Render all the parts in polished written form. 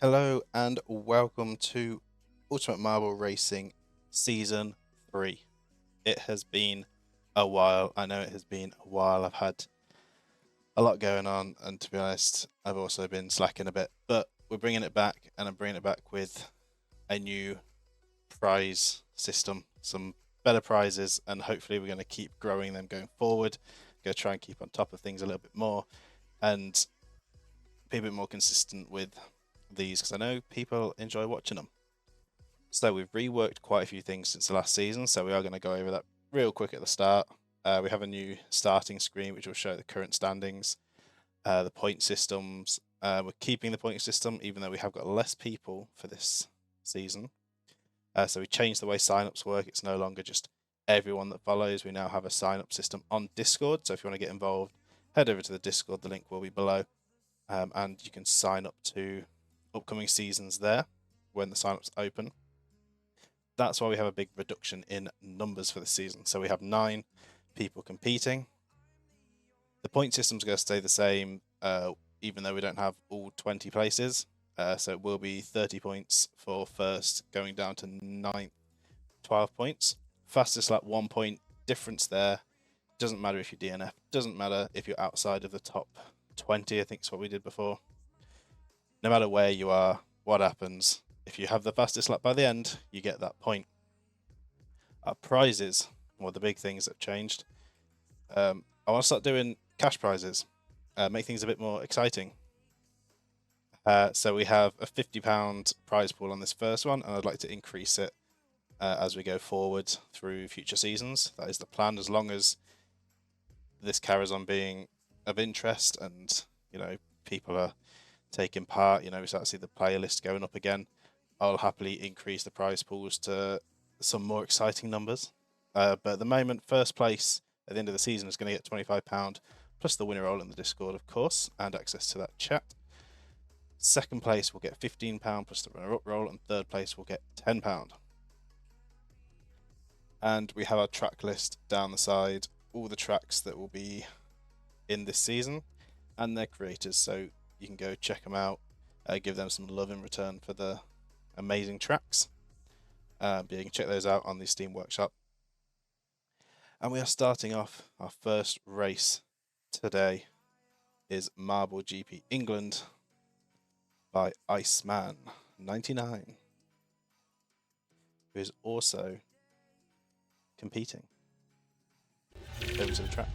Hello and welcome to Ultimate Marble Racing Season 3. It has been a while. I know it has been a while. I've had a lot going on, and to be honest, I've also been slacking a bit. But we're bringing it back, and I'm bringing it back with a new prize system, some better prizes, and hopefully we're going to keep growing them going forward. Go try and keep on top of things a little bit more, and be a bit more consistent with these because I know people enjoy watching them. So we've reworked quite a few things since the last season, so we are going to go over that real quick at the start. We have a new starting screen which will show the current standings, the point systems. We're keeping the point system even though we have got less people for this season. So we changed the way signups work. It's no longer just everyone that follows. We now have a sign-up system on Discord. So if you want to get involved, head over to the Discord. The link will be below. And you can sign up to upcoming seasons there when the signups open. That's why we have a big reduction in numbers for the season. So we have 9 people competing. The point system's going to stay the same, even though we don't have all 20 places. So it will be 30 points for first, going down to 9th, 12 points. Fastest lap, 1 point difference there. Doesn't matter if you're DNF. Doesn't matter if you're outside of the top 20, I think is what we did before. No matter where you are, what happens, if you have the fastest lap by the end, you get that point. Our prizes, well, the big things that have changed. I want to start doing cash prizes, make things a bit more exciting. So we have a £50 prize pool on this first one, and I'd like to increase it as we go forward through future seasons. That is the plan, as long as this carries on being of interest and, you know, people are taking part, you know, we start to see the player list going up again. I'll happily increase the prize pools to some more exciting numbers. But at the moment, first place at the end of the season is going to get £25, plus the winner roll in the Discord, of course, and access to that chat. Second place will get £15 plus the runner-up roll, and third place will get £10. And we have our track list down the side, all the tracks that will be in this season and their creators, so you can go check them out, give them some love in return for the amazing tracks. But you can check those out on the Steam Workshop. And we are starting off our first race today is Marble GP England by Iceman 99, who is also competing. Over to the track.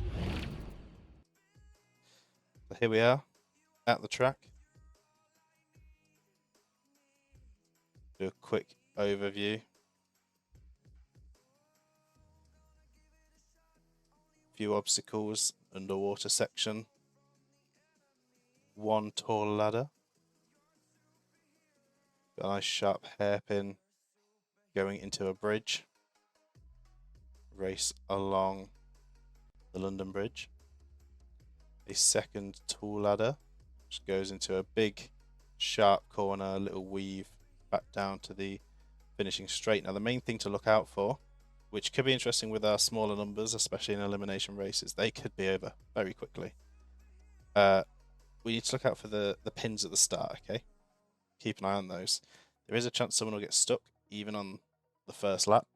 So here we are at the track. Do a quick overview. Few obstacles, underwater section. One tall ladder. Got a nice sharp hairpin going into a bridge. Race along the London Bridge. A second tall ladder, which goes into a big sharp corner, little weave back down to the finishing straight. Now the main thing to look out for, which could be interesting with our smaller numbers, especially in elimination races, they could be over very quickly. We need to look out for the pins at the start, okay? Keep an eye on those. There is a chance someone will get stuck even on the first lap.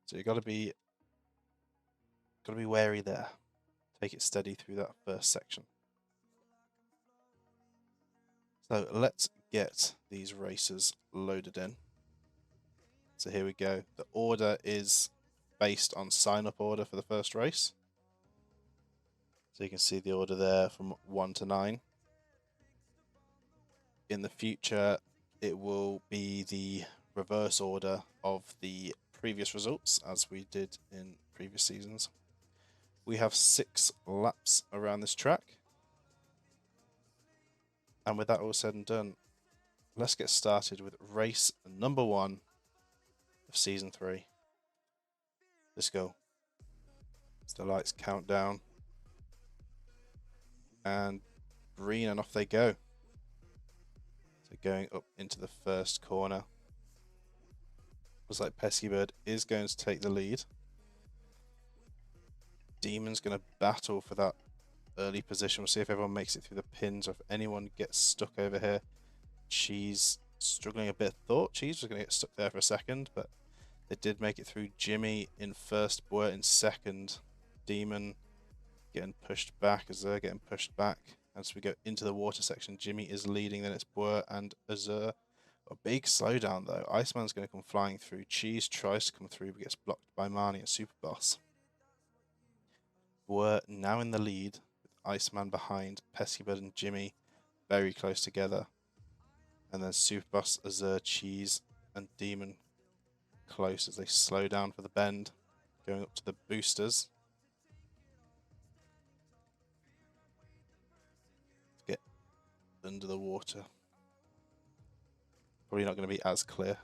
So you've got to be wary there. Take it steady through that first section. So let's get these racers loaded in. So here we go. The order is based on sign-up order for the first race. So you can see the order there from 1 to 9. In the future, it will be the reverse order of the previous results, as we did in previous seasons. We have 6 laps around this track. And with that all said and done, let's get started with race number 1 of season 3. Let's go. As the lights count down. And green, and off they go. So going up into the first corner. Looks like Pesky Bird is going to take the lead. Demon's going to battle for that early position. We'll see if everyone makes it through the pins or if anyone gets stuck over here. Cheese struggling a bit. Thought Cheese was going to get stuck there for a second, but they did make it through. Jimmy in first, Bwer in second. Demon getting pushed back, Azur getting pushed back. As we go into the water section, Jimmy is leading, then it's Bwer and Azur. A big slowdown though. Iceman's going to come flying through. Cheese tries to come through, but gets blocked by Marnie and Superboss. Bwer now in the lead, with Iceman behind, Peskybird and Jimmy very close together. And then Superboss, Azur, Cheese, and Demon close as they slow down for the bend, going up to the boosters. To get under the water. Probably not going to be as clear.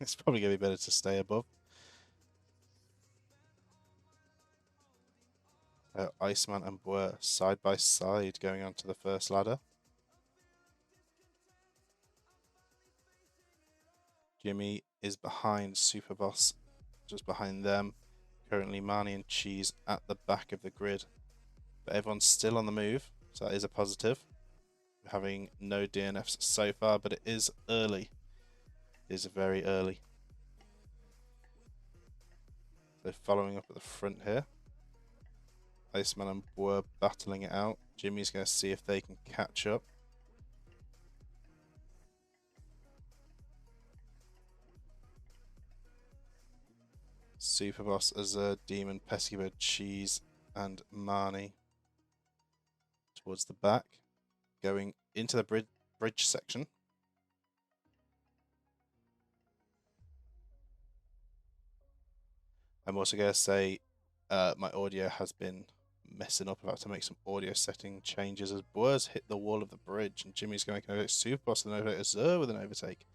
It's probably going to be better to stay above. Iceman and Bwer side by side going onto the first ladder. Jimmy is behind Superboss, just behind them. Currently Marnie and Cheese at the back of the grid. But everyone's still on the move, so that is a positive. We're having no DNFs so far, but it is early. It is very early. So following up at the front here. Iceman and Bwer battling it out. Jimmy's going to see if they can catch up. Superboss, Azur, Demon, Peskybird, Cheese, and Marnie towards the back. Going into the bridge section. I'm also going to say my audio has been messing up. About to make some audio setting changes as Bwer's hit the wall of the bridge and Jimmy's going to overtake Superboss and overtake Azur with an overtake.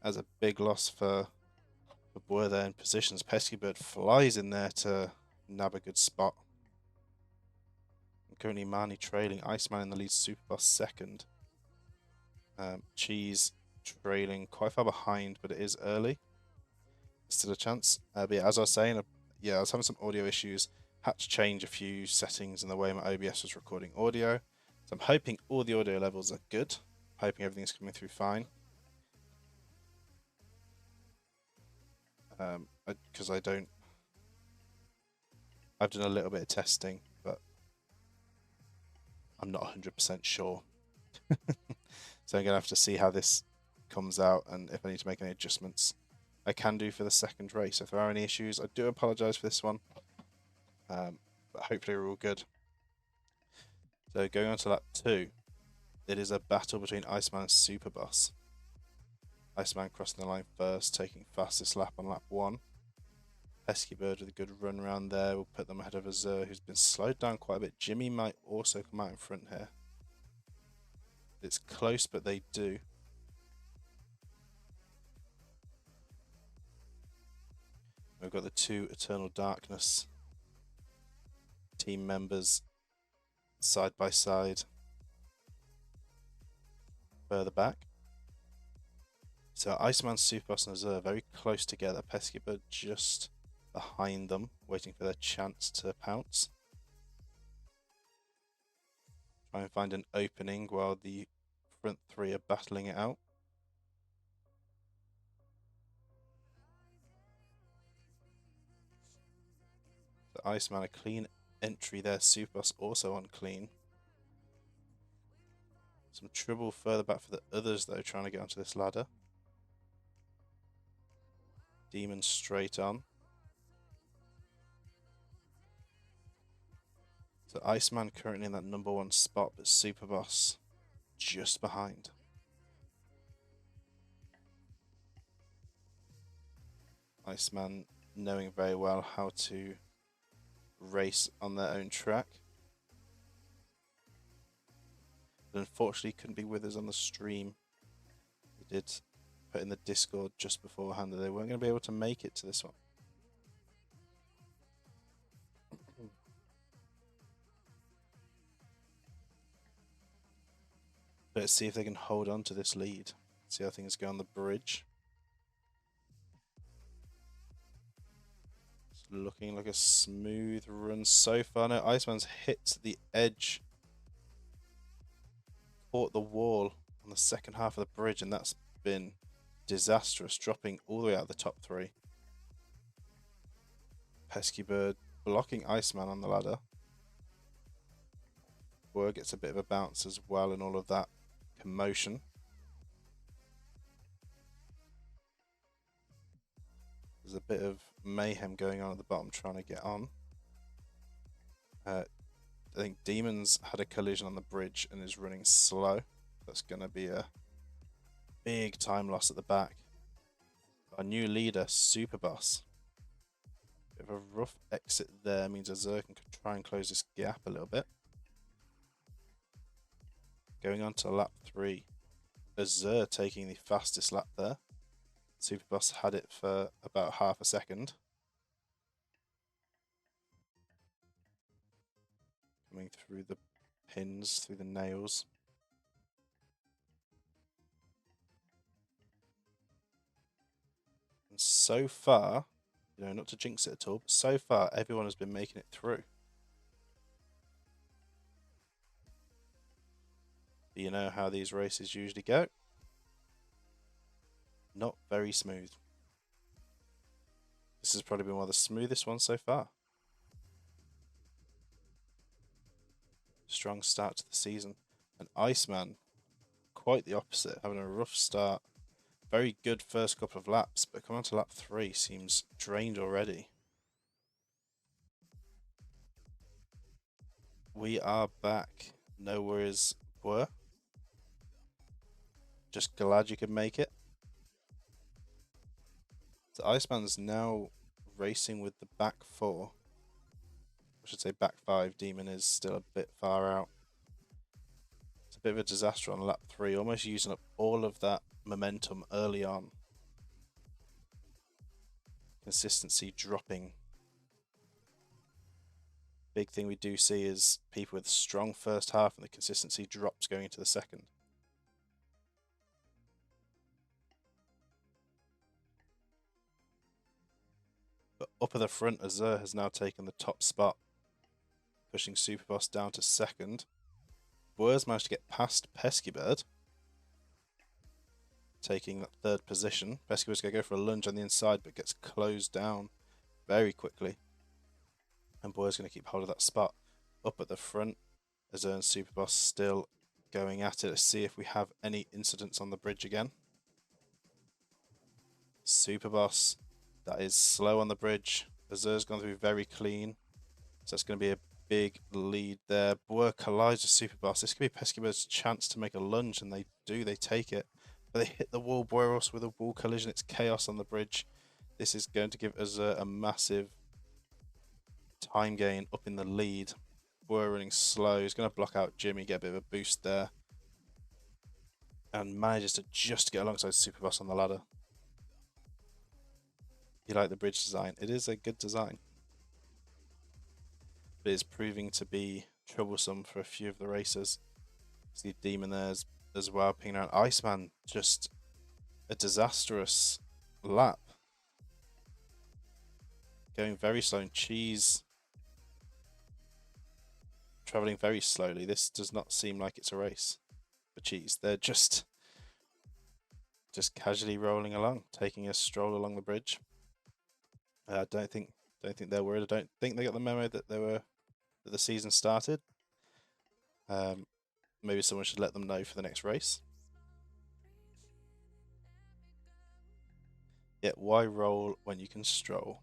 As a big loss for Bwer there in positions. Peskybird flies in there to nab a good spot. And currently Marnie trailing. Iceman in the lead, Superboss second. Cheese trailing quite far behind, but it is early. Still a chance. But yeah, as I was saying, yeah, I was having some audio issues. Had to change a few settings in the way my OBS was recording audio. So I'm hoping all the audio levels are good. Hoping everything's coming through fine. Because I've done a little bit of testing, but I'm not 100% sure. So I'm going to have to see how this comes out and if I need to make any adjustments. I can do for the second race. If there are any issues, I do apologise for this one. But hopefully we're all good. So going on to lap 2, it is a battle between Iceman and Superboss. Iceman crossing the line first, taking fastest lap on lap 1. Peskybird with a good run around there will put them ahead of Azur, who's been slowed down quite a bit. Jimmy might also come out in front here. It's close, but they do. We've got the two Eternal Darkness team members side by side further back. So Iceman, Superboss and Azur very close together. Peskybird just behind them, waiting for their chance to pounce. Try and find an opening while the front three are battling it out. The Iceman a clean entry there. Superboss also on clean. Some trouble further back for the others though, trying to get onto this ladder. Demon straight on. So Iceman currently in that number 1 spot, but Superboss just behind. Iceman knowing very well how to race on their own track. But unfortunately couldn't be with us on the stream. They did put in the Discord just beforehand that they weren't going to be able to make it to this one. Let's see if they can hold on to this lead. See how things go on the bridge. looking like a smooth run so far. No, Iceman's hit the edge, caught the wall on the second half of the bridge, and that's been disastrous, dropping all the way out of the top three. Pesky Bird blocking Iceman on the ladder. Boer gets a bit of a bounce as well in all of that commotion. There's a bit of mayhem going on at the bottom trying to get on. I think Demon's had a collision on the bridge and is running slow. That's going to be a big time loss at the back. Our new leader, Superboss. Bit of a rough exit there means Azur can try and close this gap a little bit. Going on to lap 3. Azur taking the fastest lap there. Superboss had it for about half a second. Coming through the pins, through the nails. And so far, you know, not to jinx it at all, but so far everyone has been making it through. But you know how these races usually go. Not very smooth. This has probably been one of the smoothest ones so far. Strong start to the season. And Iceman, quite the opposite, having a rough start. Very good first couple of laps, but coming on to lap 3 seems drained already. We are back. No worries, Boer. Just glad you could make it. So Iceman's now racing with the back 4. I should say back 5. Demon is still a bit far out. It's a bit of a disaster on lap 3, almost using up all of that momentum early on. Consistency dropping. Big thing we do see is people with strong first half and the consistency drops going into the second. But up at the front, Azur has now taken the top spot, pushing Superboss down to second. Boer's managed to get past Pesky Bird, taking that third position. Pesky Bird's going to go for a lunge on the inside, but gets closed down very quickly. And Boer's going to keep hold of that spot. Up at the front, Azur and Superboss still going at it. Let's see if we have any incidents on the bridge again. Superboss, that is slow on the bridge. Azur's gone through very clean. So that's going to be a big lead there. Boer collides with Superboss. This could be Pesky Bird's chance to make a lunge, and they do. They take it. But they hit the wall. Boer also with a wall collision. It's chaos on the bridge. This is going to give Azur a massive time gain up in the lead. Boer running slow. He's going to block out Jimmy, get a bit of a boost there. And manages to just get alongside Superboss on the ladder. You like the bridge design? It is a good design. But it's proving to be troublesome for a few of the racers. See Demon there as well, pinging around. Iceman, just a disastrous lap. Going very slow, and Cheese travelling very slowly. This does not seem like it's a race for Cheese. They're just casually rolling along, taking a stroll along the bridge. I don't think they're worried. I don't think they got the memo that the season started. Maybe someone should let them know for the next race. Yet why roll when you can stroll?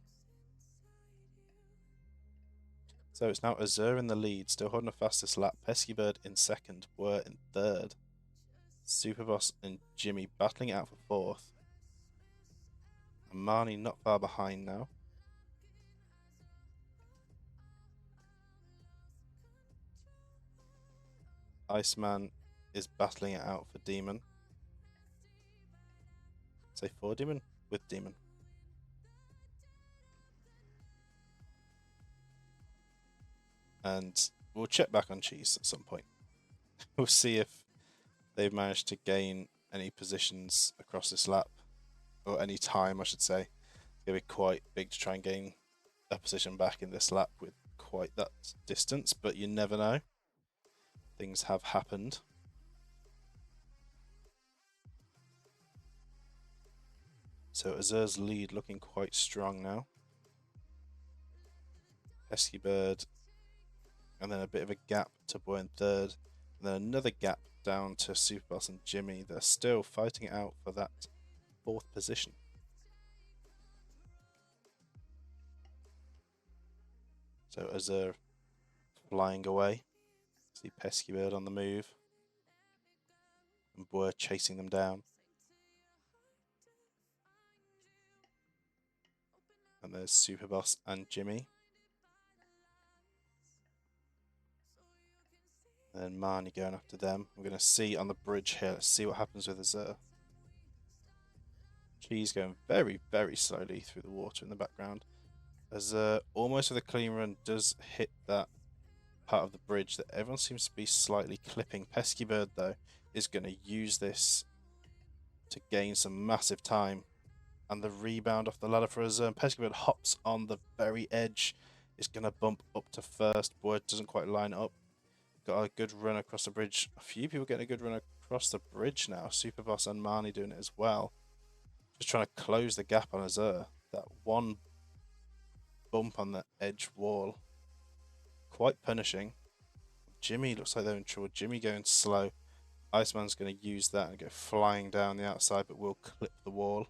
So it's now Azur in the lead, still holding the fastest lap. Pesky Bird in second, Boer in third. Superboss and Jimmy battling it out for fourth. Marnie not far behind now. Iceman is battling it out for Demon. Say for Demon? With Demon. And we'll check back on Cheese at some point. We'll see if they've managed to gain any positions across this lap. Or any time, I should say. It's going to be quite big to try and gain a position back in this lap with quite that distance, but you never know. Things have happened. So Azur's lead looking quite strong now. Pesky Bird, and then a bit of a gap to Boy in third, and then another gap down to Superboss and Jimmy. They're still fighting it out for that fourth position. So Azur flying away. See Pesky Bird on the move, and Boy chasing them down. And there's Superboss and Jimmy. And then Marnie going after them. We're going to see on the bridge here. Let's see what happens with Azur. She's going very, very slowly through the water in the background. Azur, almost with a clean run, does hit that part of the bridge that everyone seems to be slightly clipping. Pesky Bird, though, is going to use this to gain some massive time. And the rebound off the ladder for Azur. Pesky Bird hops on the very edge. Is going to bump up to first. Boy doesn't quite line up. Got a good run across the bridge. A few people getting a good run across the bridge now. Superboss and Marnie doing it as well. Just trying to close the gap on Azur. That one bump on the edge wall. Quite punishing. Jimmy looks like they're in trouble. Jimmy going slow. Iceman's going to use that and go flying down the outside, but will clip the wall.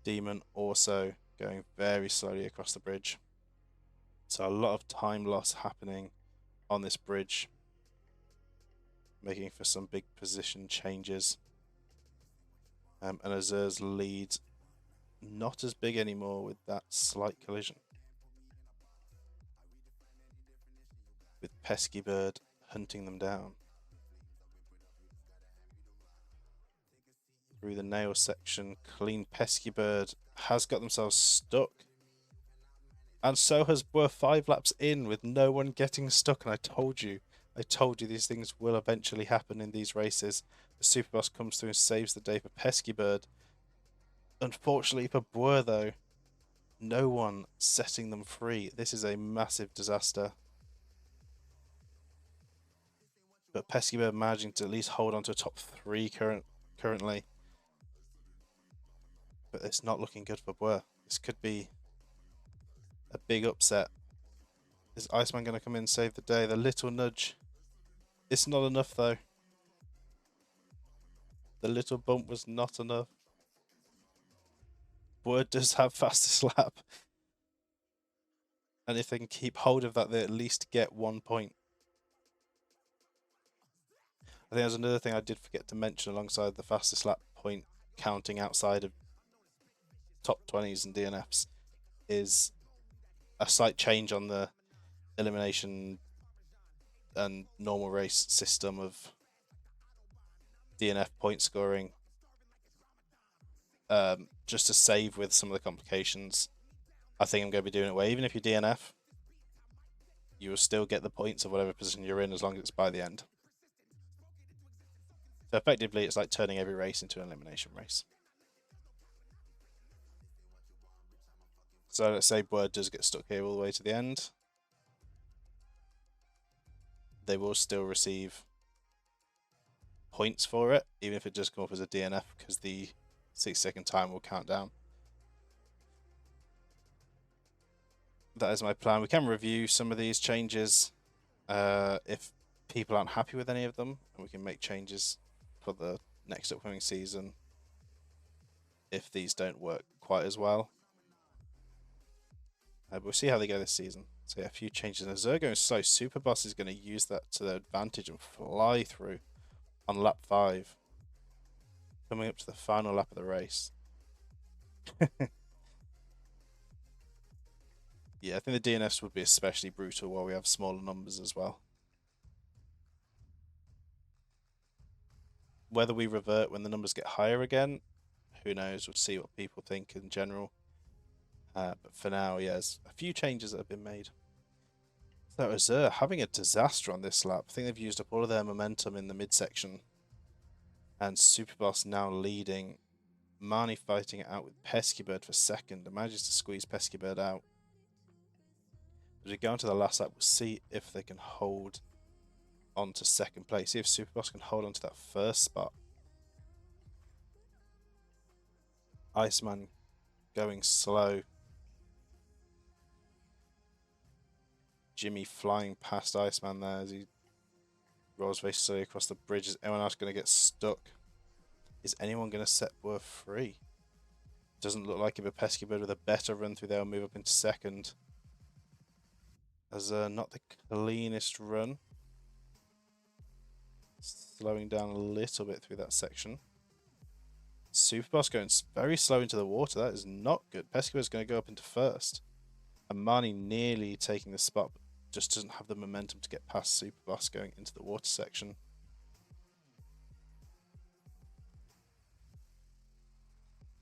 Demon also going very slowly across the bridge. So a lot of time loss happening on this bridge, making for some big position changes. And Azur's lead not as big anymore with that slight collision. With Pesky Bird hunting them down. Through the nail section, clean Pesky Bird has got themselves stuck. And so has Boer 5 laps in with no one getting stuck. And I told you these things will eventually happen in these races. The Superboss comes through and saves the day for Pesky Bird. Unfortunately for Boer, though, no one setting them free. This is a massive disaster. But Pesky Bird managing to at least hold on to a top 3 currently. But it's not looking good for Boer. This could be a big upset. Is Iceman going to come in and save the day? The little nudge. It's not enough, though. The little bump was not enough. Boer does have fastest lap. And if they can keep hold of that, they at least get 1 point. I think there's another thing I did forget to mention alongside the fastest lap point counting outside of top 20s and DNFs is a slight change on the elimination and normal race system of DNF point scoring, just to save with some of the complications. I think I'm going to be doing it where even if you DNF, you will still get the points of whatever position you're in as long as it's by the end. So effectively, it's like turning every race into an elimination race. So let's say Bird does get stuck here all the way to the end. They will still receive points for it, even if it does come up as a DNF, because the 6-second time will count down. That is my plan. We can review some of these changes if people aren't happy with any of them, and we can make changes for the next upcoming season if these don't work quite as well. But we'll see how they go this season. So yeah, a few changes. Azur going slow. Superboss is going to use that to their advantage and fly through on lap 5. Coming up to the final lap of the race. Yeah, I think the DNFs would be especially brutal while we have smaller numbers as well. Whether we revert when the numbers get higher again, who knows? We'll see what people think in general. But for now, yeah, there's a few changes that have been made. So Azur having a disaster on this lap. I think they've used up all of their momentum in the midsection. And Superboss now leading. Marnie fighting it out with Pesky Bird for second and manages to squeeze Pesky Bird out. As we go into the last lap, we'll see if they can hold on to second place. See if Superboss can hold on to that first spot. Iceman going slow. Jimmy flying past Iceman there as he rolls very slowly across the bridge. Is anyone else going to get stuck? Is anyone going to set Boer free? Doesn't look like it, but Pesky Bird with a better run through there will move up into second. As not the cleanest run. Slowing down a little bit through that section. Superboss going very slow into the water. That is not good. Pesky Bird's going to go up into first. And Marnie nearly taking the spot, but just doesn't have the momentum to get past Superboss going into the water section.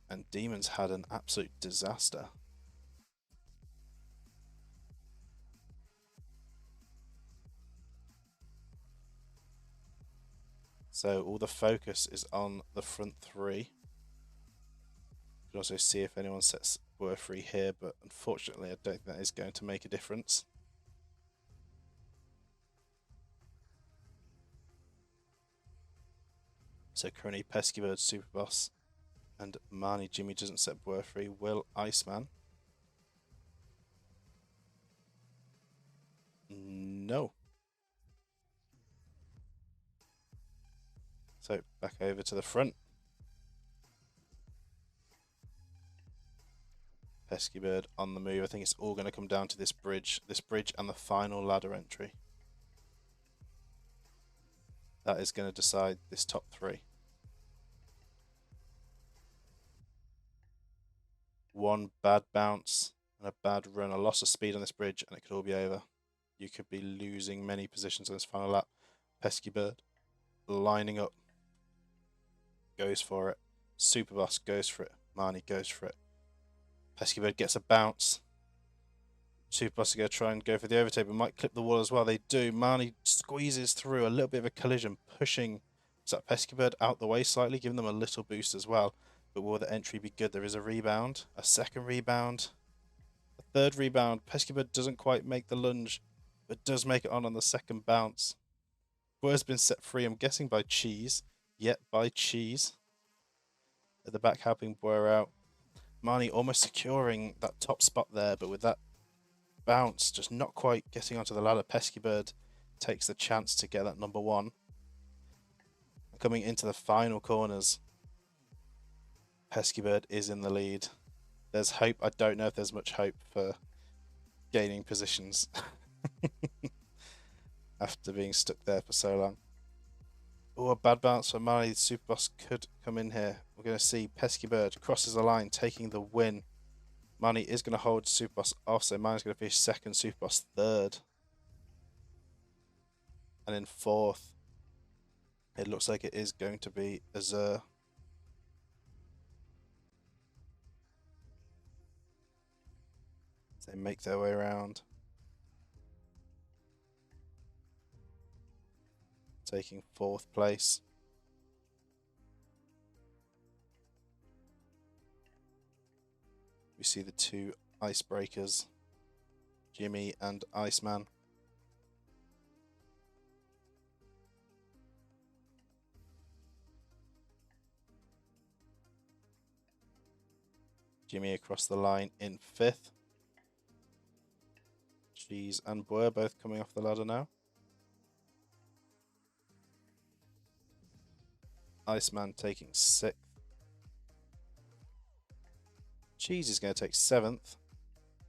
And Demons had an absolute disaster. So all the focus is on the front three. You can also see if anyone sets Boer free here, but unfortunately I don't think that is going to make a difference. So currently Pesky Bird, Superboss, and Marnie Jimmy doesn't set Boer free. Will Iceman? No. So back over to the front. Pesky Bird on the move. I think it's all going to come down to this bridge and the final ladder entry. That is going to decide this top three. One bad bounce and a bad run, a loss of speed on this bridge, and it could all be over. You could be losing many positions on this final lap. Pesky Bird lining up, goes for it. Superboss goes for it. Marnie goes for it. Pesky Bird gets a bounce. Superboss is going to try and go for the overtake, but might clip the wall as well. They do. Marnie squeezes through, a little bit of a collision, pushing that Pesky Bird out the way slightly, giving them a little boost as well. But will the entry be good? There is a rebound, a second rebound, a third rebound. Pesky Bird doesn't quite make the lunge, but does make it on the second bounce. Boer's been set free, I'm guessing by Cheese. Yet by Cheese. At the back, helping Boer out. Marnie almost securing that top spot there, but with that bounce, just not quite getting onto the ladder. Pesky Bird takes the chance to get that number one. Coming into the final corners, Pesky Bird is in the lead. There's hope. I don't know if there's much hope for gaining positions after being stuck there for so long. Oh, a bad bounce for Marnie. Superboss could come in here. We're going to see Pesky Bird crosses the line, taking the win. Marnie is going to hold Superboss off, so Marnie's going to finish second, Superboss third. And in fourth, it looks like it is going to be Azure. They make their way around. Taking fourth place. We see the two icebreakers, Jimmy and Iceman. Jimmy across the line in fifth. Cheese and Boer both coming off the ladder now. Iceman taking sixth. Cheese is going to take seventh.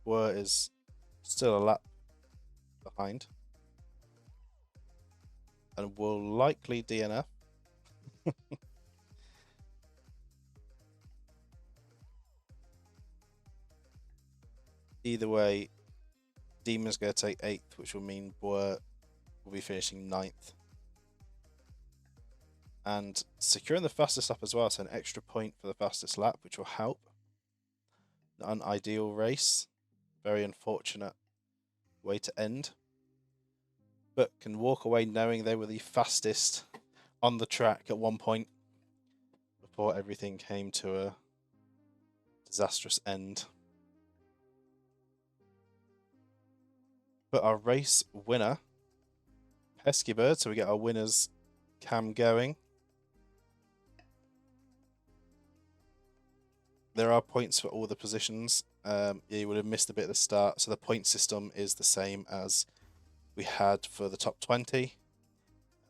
Boer is still a lap behind. And will likely DNF. Either way, Demon's going to take eighth, which will mean Boer will be finishing ninth. And securing the fastest lap as well, so an extra point for the fastest lap, which will help. Not an ideal race. Very unfortunate way to end. But can walk away knowing they were the fastest on the track at one point before everything came to a disastrous end. But our race winner, Pesky Bird, so we get our winner's cam going. There are points for all the positions. You would have missed a bit at the start, so the point system is the same as we had for the top 20.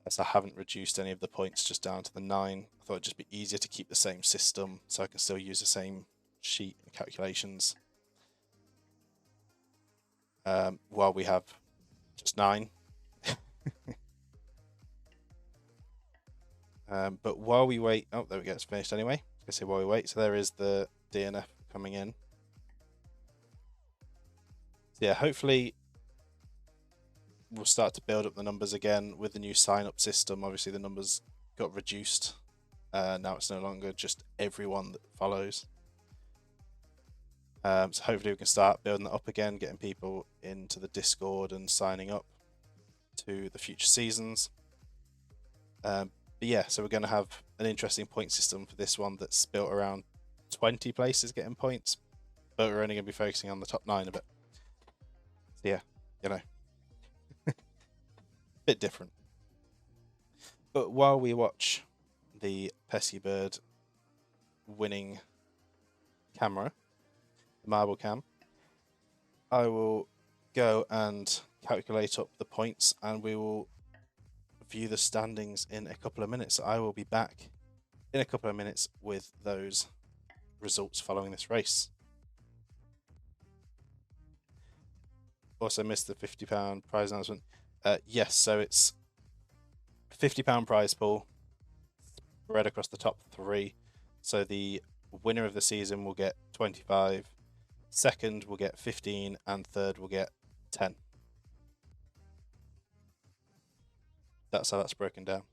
So I haven't reduced any of the points, just down to the 9. I thought it'd just be easier to keep the same system so I can still use the same sheet and calculations. While we have just 9. But while we wait, oh, there we go, it's finished anyway. I was gonna say while we wait, so there is the DNF coming in. So yeah, hopefully we'll start to build up the numbers again with the new sign-up system. Obviously the numbers got reduced. Now it's no longer just everyone that follows. So hopefully we can start building that up again, getting people into the Discord and signing up to the future seasons. But yeah, so we're going to have an interesting point system for this one that's built around 20 places getting points, but we're only going to be focusing on the top 9 a bit. So yeah, you know, bit different. But while we watch the Pesky Bird winning camera, the marble cam, I will go and calculate up the points and we will view the standings in a couple of minutes. I will be back in a couple of minutes with those results following this race. Also missed the £50 prize announcement. Yes, so it's £50 prize pool spread across the top 3. So the winner of the season will get 25, second will get 15, and third will get 10. That's how that's broken down.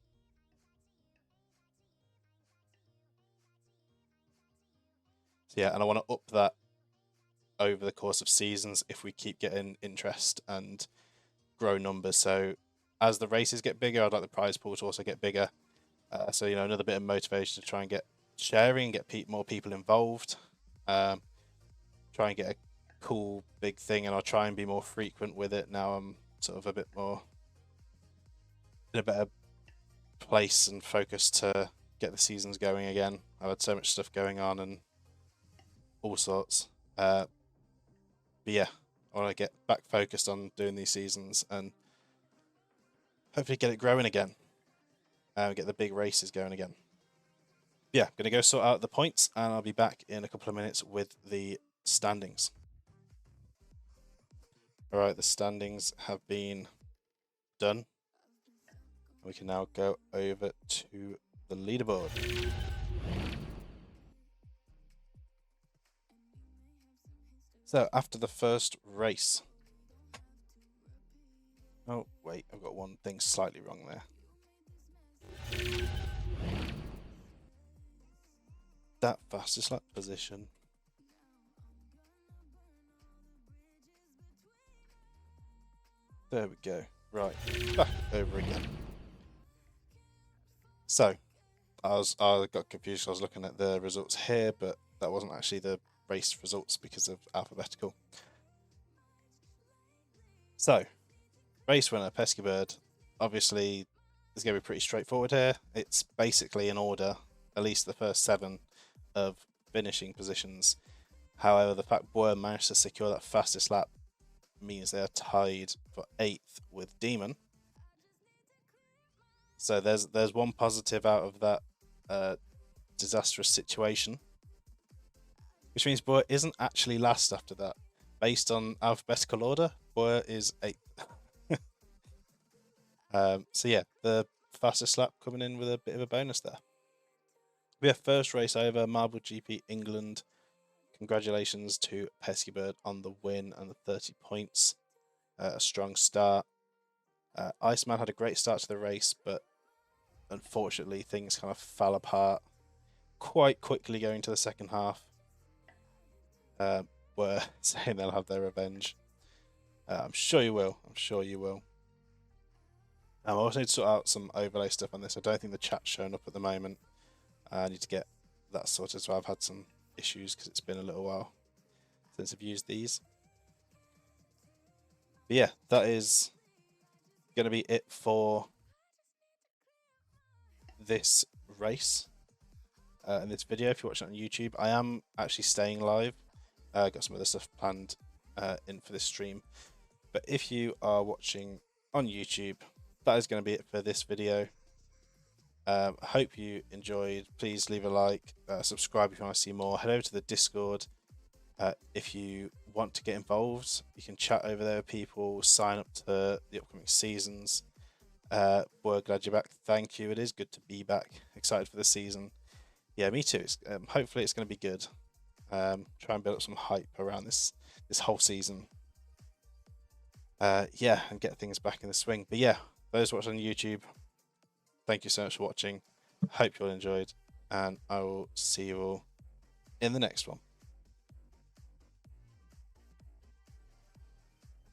So yeah, and I want to up that over the course of seasons if we keep getting interest and grow numbers. So as the races get bigger, I'd like the prize pool to also get bigger. So, you know, another bit of motivation to try and get sharing, get more people involved, try and get a cool big thing, and I'll try and be more frequent with it. Now I'm sort of a bit more in a better place and focus to get the seasons going again. I've had so much stuff going on and all sorts. But yeah, I want to get back focused on doing these seasons and hopefully get it growing again. Get the big races going again. Yeah, I'm going to go sort out the points and I'll be back in a couple of minutes with the standings. All right, the standings have been done. We can now go over to the leaderboard. So after the first race, oh wait, I've got one thing slightly wrong there. That fastest lap position. There we go. Right, back over again. So, I got confused. I was looking at the results here, but that wasn't actually the race results because of alphabetical. So, race winner, Pesky Bird. Obviously, it's going to be pretty straightforward here. It's basically in order, at least the first 7 of finishing positions. However, the fact Boer managed to secure that fastest lap means they are tied for 8th with Demon. So there's one positive out of that disastrous situation, which means Boer isn't actually last after that. Based on alphabetical order, Boer is 8th. So yeah, the fastest lap coming in with a bit of a bonus there. We have first race over, Marble GP England. Congratulations to Pesky Bird on the win and the 30 points. A strong start. Iceman had a great start to the race, but unfortunately things kind of fell apart quite quickly going to the second half. We're saying they'll have their revenge. I'm sure you will. I'm sure you will. I also need to sort out some overlay stuff on this. I don't think the chat's showing up at the moment. I need to get that sorted. So I've had some issues because it's been a little while since I've used these. But yeah, that is going to be it for this race in this video. If you're watching it on YouTube, I am actually staying live. Got some other stuff planned in for this stream. But if you are watching on YouTube, that is going to be it for this video. I hope you enjoyed. Please leave a like, subscribe if you want to see more. Head over to the Discord if you want to get involved. You can chat over there with people, sign up to the upcoming seasons. Boy, glad you're back. Thank you. It is good to be back. Excited for the season. Yeah, me too. Hopefully it's going to be good. Try and build up some hype around this whole season. Yeah, and get things back in the swing. But yeah, those watching on YouTube, thank you so much for watching. Hope you all enjoyed, and I will see you all in the next one.